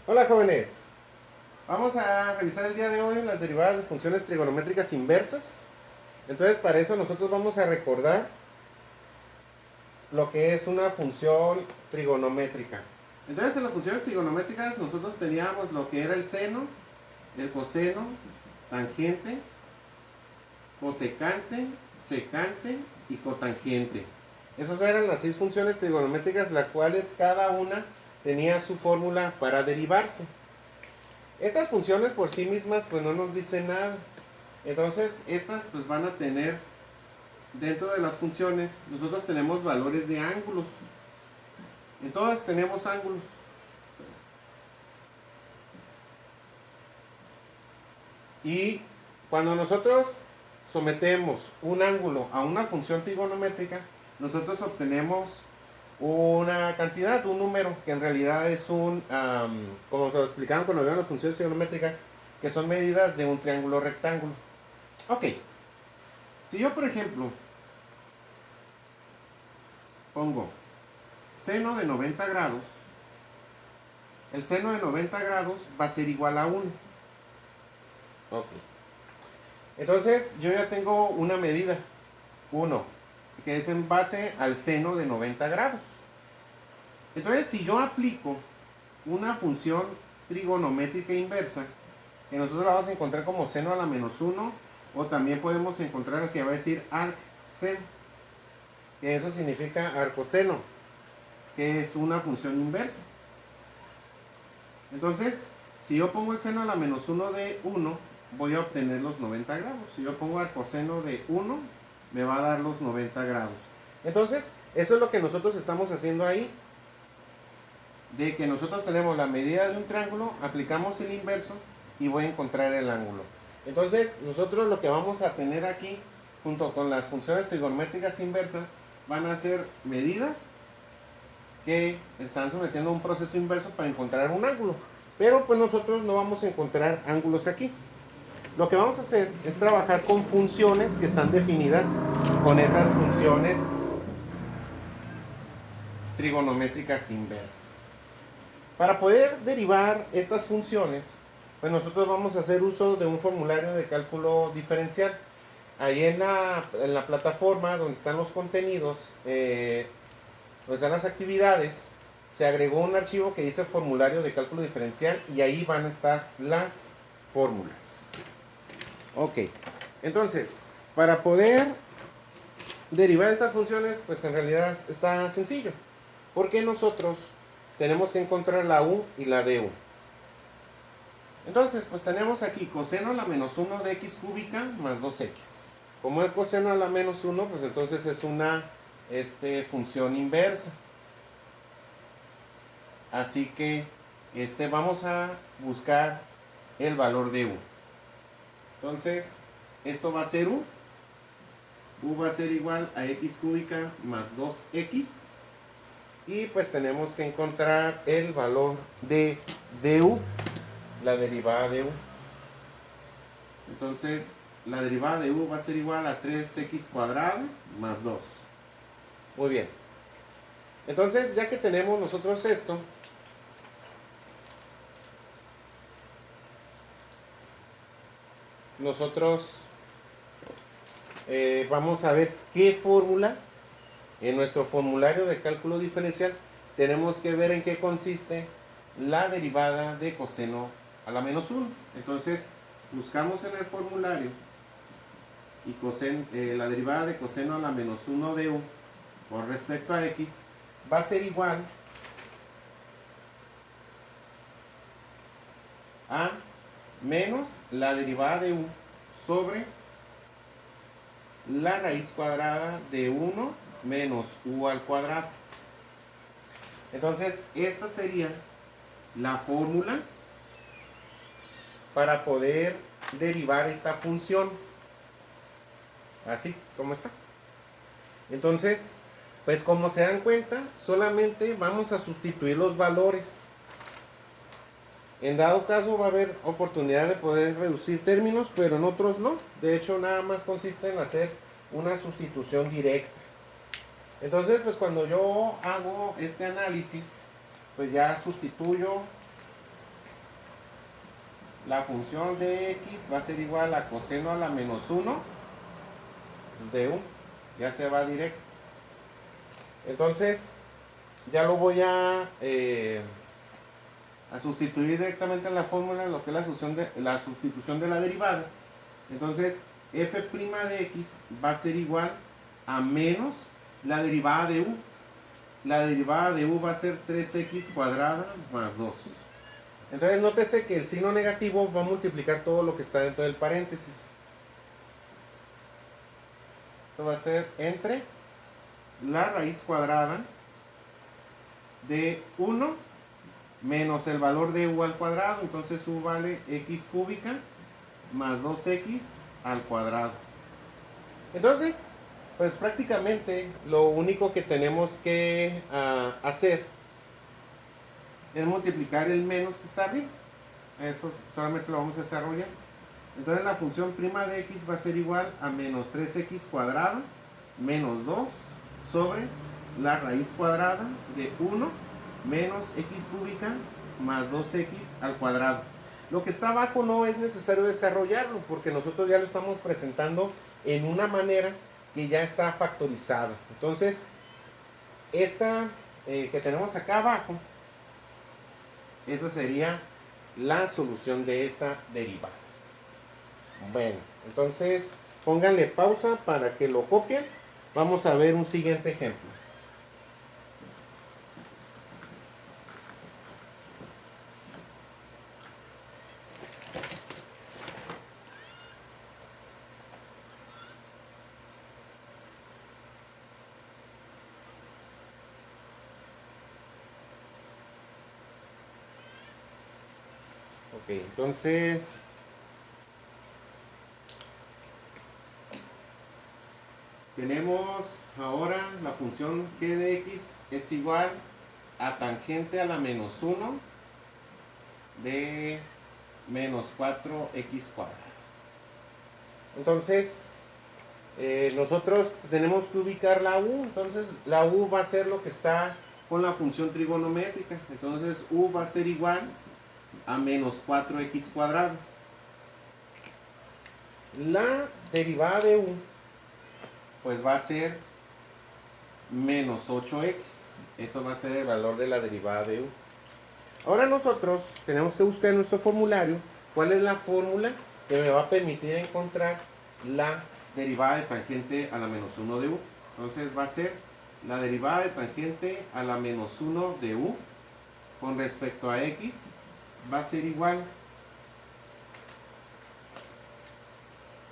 Hola jóvenes, vamos a revisar el día de hoy las derivadas de funciones trigonométricas inversas. Entonces para eso nosotros vamos a recordar lo que es una función trigonométrica. Entonces en las funciones trigonométricas nosotros teníamos lo que era el seno, el coseno, tangente, cosecante, secante y cotangente. Esas eran las 6 funciones trigonométricas, las cuales cada una tenía su fórmula para derivarse. Estas funciones por sí mismas pues no nos dicen nada. Entonces estas pues van a tener, dentro de las funciones, nosotros tenemos valores de ángulos. En todas tenemos ángulos. Y cuando nosotros sometemos un ángulo a una función trigonométrica, nosotros obtenemos una cantidad, un número, que en realidad es como se lo explicaban cuando vieron las funciones trigonométricas, que son medidas de un triángulo rectángulo. Ok, si yo por ejemplo pongo seno de 90 grados, el seno de 90 grados va a ser igual a 1. Ok, entonces yo ya tengo una medida, 1, que es en base al seno de 90 grados. Entonces si yo aplico una función trigonométrica inversa, que nosotros la vamos a encontrar como seno a la menos 1, o también podemos encontrar el que va a decir arcseno, que eso significa arcoseno, que es una función inversa. Entonces, si yo pongo el seno a la menos 1 de 1, voy a obtener los 90 grados. Si yo pongo arcoseno de 1, me va a dar los 90 grados. Entonces, eso es lo que nosotros estamos haciendo ahí. De que nosotros tenemos la medida de un triángulo, aplicamos el inverso y voy a encontrar el ángulo. Entonces, nosotros lo que vamos a tener aquí, junto con las funciones trigonométricas inversas, van a ser medidas que están sometiendo a un proceso inverso para encontrar un ángulo. Pero pues nosotros no vamos a encontrar ángulos aquí. Lo que vamos a hacer es trabajar con funciones que están definidas con esas funciones trigonométricas inversas. Para poder derivar estas funciones, pues nosotros vamos a hacer uso de un formulario de cálculo diferencial. Ahí en la plataforma donde están los contenidos, donde están las actividades, se agregó un archivo que dice formulario de cálculo diferencial y ahí van a estar las fórmulas. Ok, entonces, para poder derivar estas funciones, pues en realidad está sencillo, porque nosotros tenemos que encontrar la u y la du. Entonces, pues tenemos aquí coseno a la menos 1 de x cúbica más 2x. Como es coseno a la menos 1, pues entonces es una función inversa. Así que vamos a buscar el valor de u. Entonces, esto va a ser u. U va a ser igual a x cúbica más 2x. Y pues tenemos que encontrar el valor de du, la derivada de u. Entonces, la derivada de u va a ser igual a 3x cuadrado más 2. Muy bien. Entonces, ya que tenemos nosotros esto, nosotros vamos a ver qué fórmula en nuestro formulario de cálculo diferencial tenemos que ver en qué consiste la derivada de coseno a la menos 1. Entonces, buscamos en el formulario y la derivada de coseno a la menos 1 de u con respecto a x va a ser igual a menos la derivada de u sobre la raíz cuadrada de 1 menos u al cuadrado. Entonces, esta sería la fórmula para poder derivar esta función. Así como está. Entonces, pues como se dan cuenta, solamente vamos a sustituir los valores. En dado caso va a haber oportunidad de poder reducir términos, pero en otros no. De hecho, nada más consiste en hacer una sustitución directa. Entonces, pues cuando yo hago este análisis, pues ya sustituyo la función de x va a ser igual a coseno a la menos 1 de u. Ya se va directo. Entonces, ya lo voy a sustituir directamente en la fórmula, lo que es la sustitución de la derivada. Entonces, f' de x va a ser igual a menos la derivada de u. La derivada de u va a ser 3x cuadrada más 2. Entonces, nótese que el signo negativo va a multiplicar todo lo que está dentro del paréntesis. Esto va a ser entre la raíz cuadrada de 1 menos el valor de u al cuadrado. Entonces, u vale x cúbica más 2x al cuadrado. Entonces, pues prácticamente lo único que tenemos que hacer es multiplicar el menos que está arriba. Eso solamente lo vamos a desarrollar. Entonces la función prima de x va a ser igual a menos 3x cuadrada menos 2 sobre la raíz cuadrada de 1 menos x cúbica más 2x al cuadrado. Lo que está abajo no es necesario desarrollarlo porque nosotros ya lo estamos presentando en una manera que ya está factorizada. Entonces, esta que tenemos acá abajo, esa sería la solución de esa derivada. Bueno, entonces pónganle pausa para que lo copien. Vamos a ver un siguiente ejemplo. Ok, entonces tenemos ahora la función g de x es igual a tangente a la menos 1 de menos 4x cuadrado. Entonces, nosotros tenemos que ubicar la u. Entonces, la u va a ser lo que está con la función trigonométrica. Entonces, u va a ser igual a menos 4x cuadrado. La derivada de u pues va a ser menos 8x. Eso va a ser el valor de la derivada de u. Ahora nosotros tenemos que buscar en nuestro formulario cuál es la fórmula que me va a permitir encontrar la derivada de tangente a la menos 1 de u. Entonces va a ser la derivada de tangente a la menos 1 de u con respecto a x va a ser igual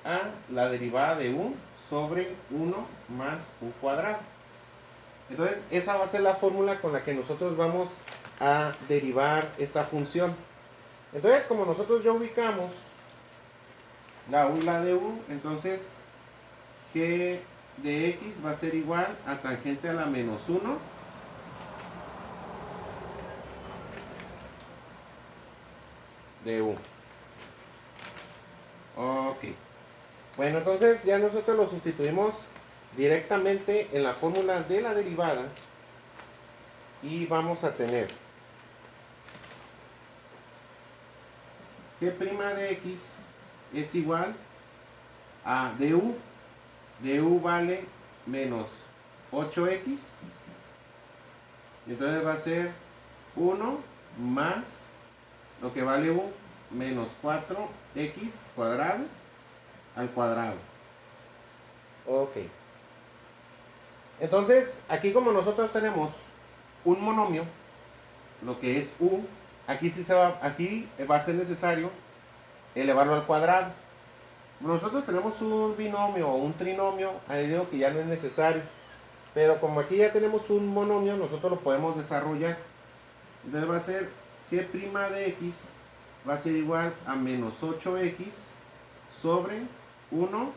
a la derivada de u sobre 1 más u cuadrado. Entonces esa va a ser la fórmula con la que nosotros vamos a derivar esta función. Entonces, como nosotros ya ubicamos la u y la de u, entonces g de x va a ser igual a tangente a la menos 1 de u. Ok. Bueno, entonces ya nosotros lo sustituimos directamente en la fórmula de la derivada y vamos a tener g' de x es igual a du. Du vale menos 8x. Entonces va a ser 1 más lo que vale u menos 4x cuadrado al cuadrado. Ok. Entonces, aquí como nosotros tenemos un monomio, lo que es u, aquí va a ser necesario elevarlo al cuadrado. Nosotros tenemos un binomio o un trinomio, ahí digo que ya no es necesario. Pero como aquí ya tenemos un monomio, nosotros lo podemos desarrollar. Entonces va a ser g' de x va a ser igual a menos 8x sobre 1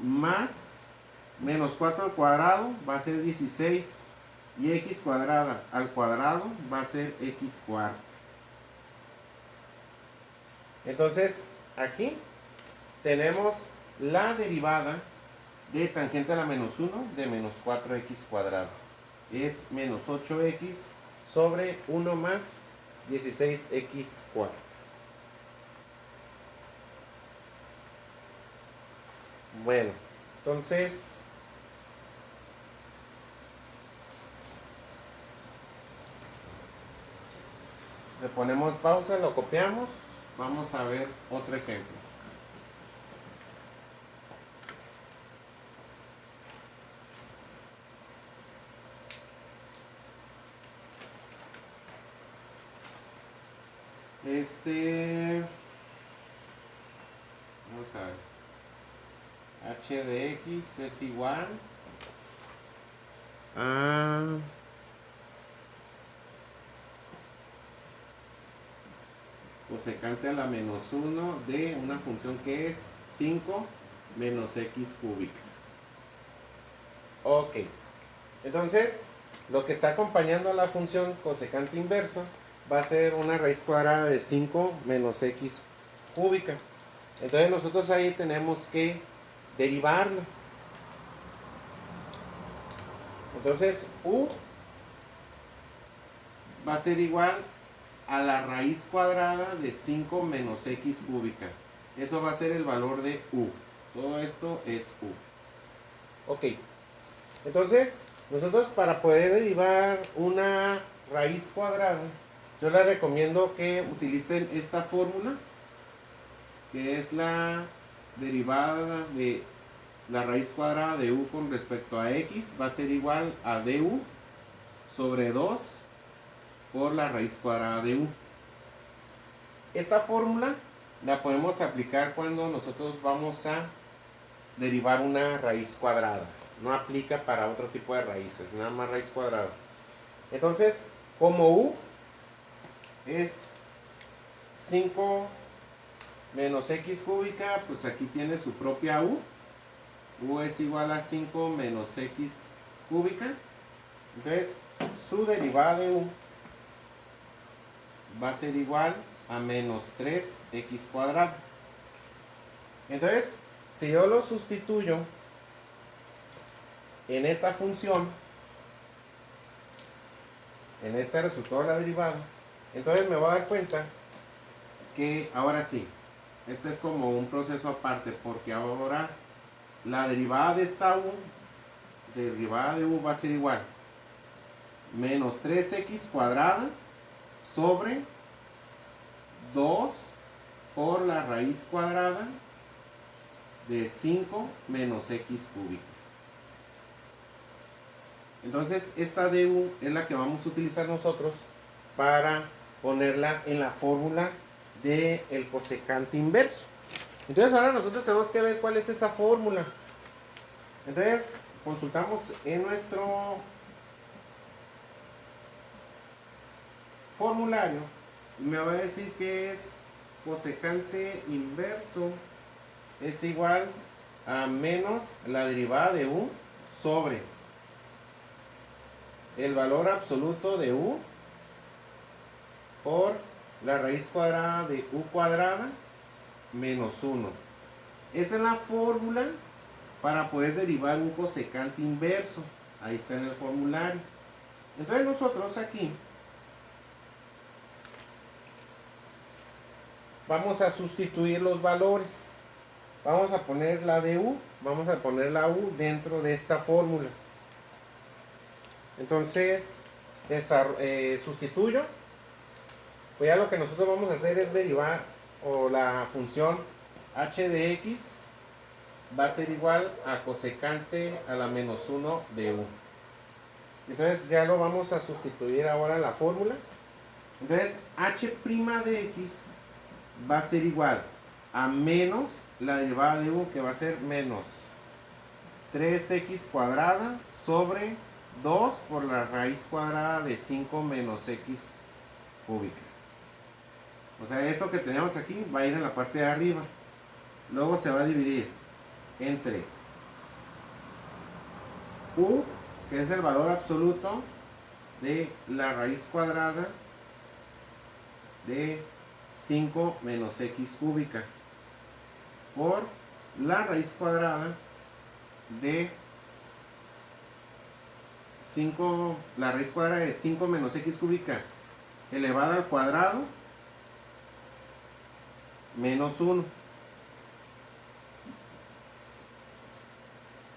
más menos 4 al cuadrado va a ser 16 y x cuadrada al cuadrado va a ser x cuarto. Entonces aquí tenemos la derivada de tangente a la menos 1 de menos 4x cuadrado. Es menos 8x sobre 1 más 16x cuarto. Bueno, entonces le ponemos pausa, lo copiamos. Vamos a ver otro ejemplo. Vamos a ver. H de X es igual a cosecante a la menos 1 de una función que es 5 menos X cúbica. Ok. Entonces, lo que está acompañando a la función cosecante inverso va a ser una raíz cuadrada de 5 menos X cúbica. Entonces nosotros ahí tenemos que derivarlo. Entonces U va a ser igual a la raíz cuadrada de 5 menos X cúbica. Eso va a ser el valor de U. Todo esto es U. Ok. Entonces, nosotros para poder derivar una raíz cuadrada, yo les recomiendo que utilicen esta fórmula, que es la derivada de la raíz cuadrada de U con respecto a X, va a ser igual a du sobre 2 por la raíz cuadrada de U. Esta fórmula la podemos aplicar cuando nosotros vamos a derivar una raíz cuadrada. No aplica para otro tipo de raíces, nada más raíz cuadrada. Entonces, como U es 5 menos X cúbica, pues aquí tiene su propia U. U es igual a 5 menos X cúbica. Entonces, su derivada de U va a ser igual a menos 3x cuadrado. Entonces, si yo lo sustituyo en esta función, en este resultado de la derivada, entonces me voy a dar cuenta que ahora sí, este es como un proceso aparte, porque ahora la derivada de esta U, derivada de U va a ser igual menos 3x cuadrada sobre 2 por la raíz cuadrada de 5 menos X cúbica. Entonces esta du es la que vamos a utilizar nosotros para ponerla en la fórmula del cosecante inverso. Entonces ahora nosotros tenemos que ver cuál es esa fórmula. Entonces consultamos en nuestro formulario y me va a decir que es cosecante inverso es igual a menos la derivada de U sobre el valor absoluto de U por la raíz cuadrada de U cuadrada menos 1. Esa es la fórmula para poder derivar un cosecante inverso. Ahí está en el formulario. Entonces nosotros aquí vamos a sustituir los valores. Vamos a poner la de U, vamos a poner la U dentro de esta fórmula. Entonces, sustituyo. Pues ya lo que nosotros vamos a hacer es derivar, o la función h de x va a ser igual a cosecante a la menos 1 de U. Entonces ya lo vamos a sustituir ahora en la fórmula. Entonces, h' de x va a ser igual a menos la derivada de U, que va a ser menos 3x cuadrada sobre 2 por la raíz cuadrada de 5 menos X cúbica. O sea, esto que tenemos aquí va a ir en la parte de arriba. Luego se va a dividir entre U, que es el valor absoluto de la raíz cuadrada de 5 menos X cúbica, por la raíz cuadrada de 5, la raíz cuadrada de 5 menos X cúbica elevada al cuadrado menos 1.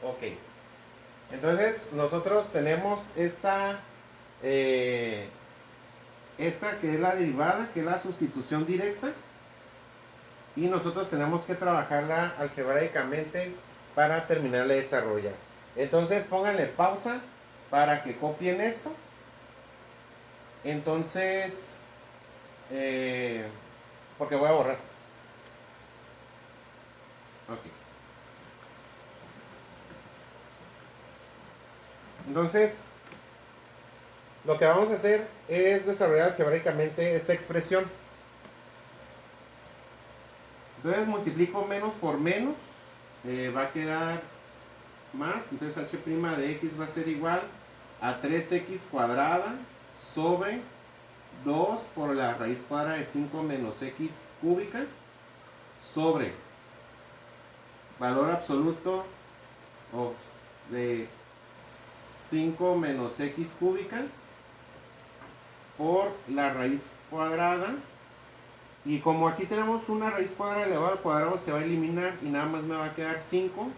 Ok. Entonces nosotros tenemos esta que es la derivada, que es la sustitución directa. Y nosotros tenemos que trabajarla algebraicamente para terminar de desarrollar. Entonces pónganle pausa para que copien esto. Entonces, porque voy a borrar. Ok. Entonces, lo que vamos a hacer es desarrollar algebraicamente esta expresión. Entonces multiplico menos por menos, va a quedar más. Entonces h' de x va a ser igual a 3x cuadrada sobre 2 por la raíz cuadrada de 5 menos x cúbica sobre valor absoluto de 5 menos x cúbica por la raíz cuadrada. Y como aquí tenemos una raíz cuadrada elevada al cuadrado, se va a eliminar y nada más me va a quedar 5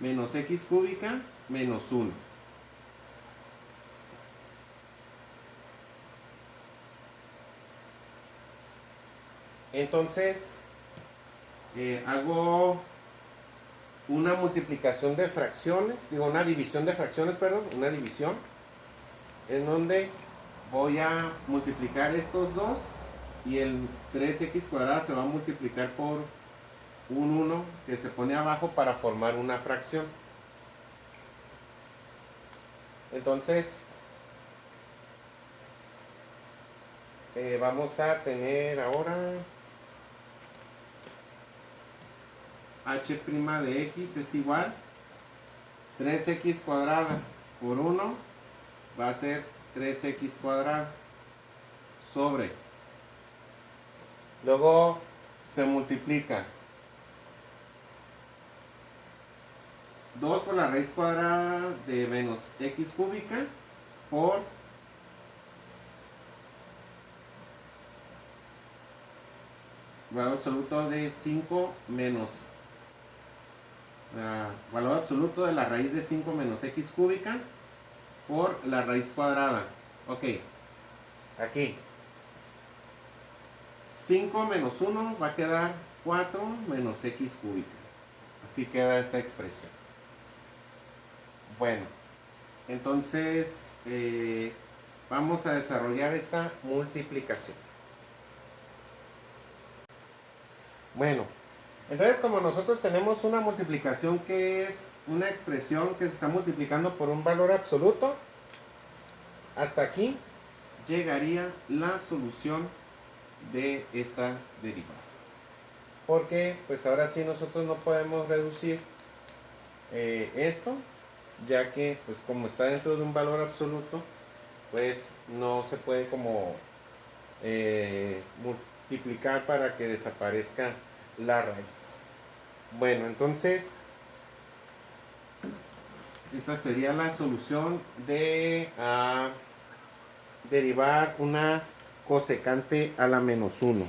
menos x cúbica menos 1. Entonces, hago una multiplicación de fracciones, digo una división de fracciones, perdón, una división, en donde voy a multiplicar estos dos y el 3x cuadrada se va a multiplicar por un 1 que se pone abajo para formar una fracción. Entonces, vamos a tener ahora h' de x es igual 3x cuadrada por 1 va a ser 3x cuadrada sobre, luego se multiplica 2 por la raíz cuadrada de menos x cúbica por valor absoluto de 5 menos valor absoluto de la raíz de 5 menos x cúbica por la raíz cuadrada. Ok, aquí 5 menos 1 va a quedar 4 menos x cúbica. Así queda esta expresión. Bueno, entonces vamos a desarrollar esta multiplicación. Bueno, entonces como nosotros tenemos una multiplicación que es una expresión que se está multiplicando por un valor absoluto, hasta aquí llegaría la solución de esta derivada. Porque pues ahora sí nosotros no podemos reducir esto, ya que pues como está dentro de un valor absoluto, pues no se puede como multiplicar para que desaparezca la raíz. Bueno, entonces esta sería la solución de derivar una cosecante a la menos 1.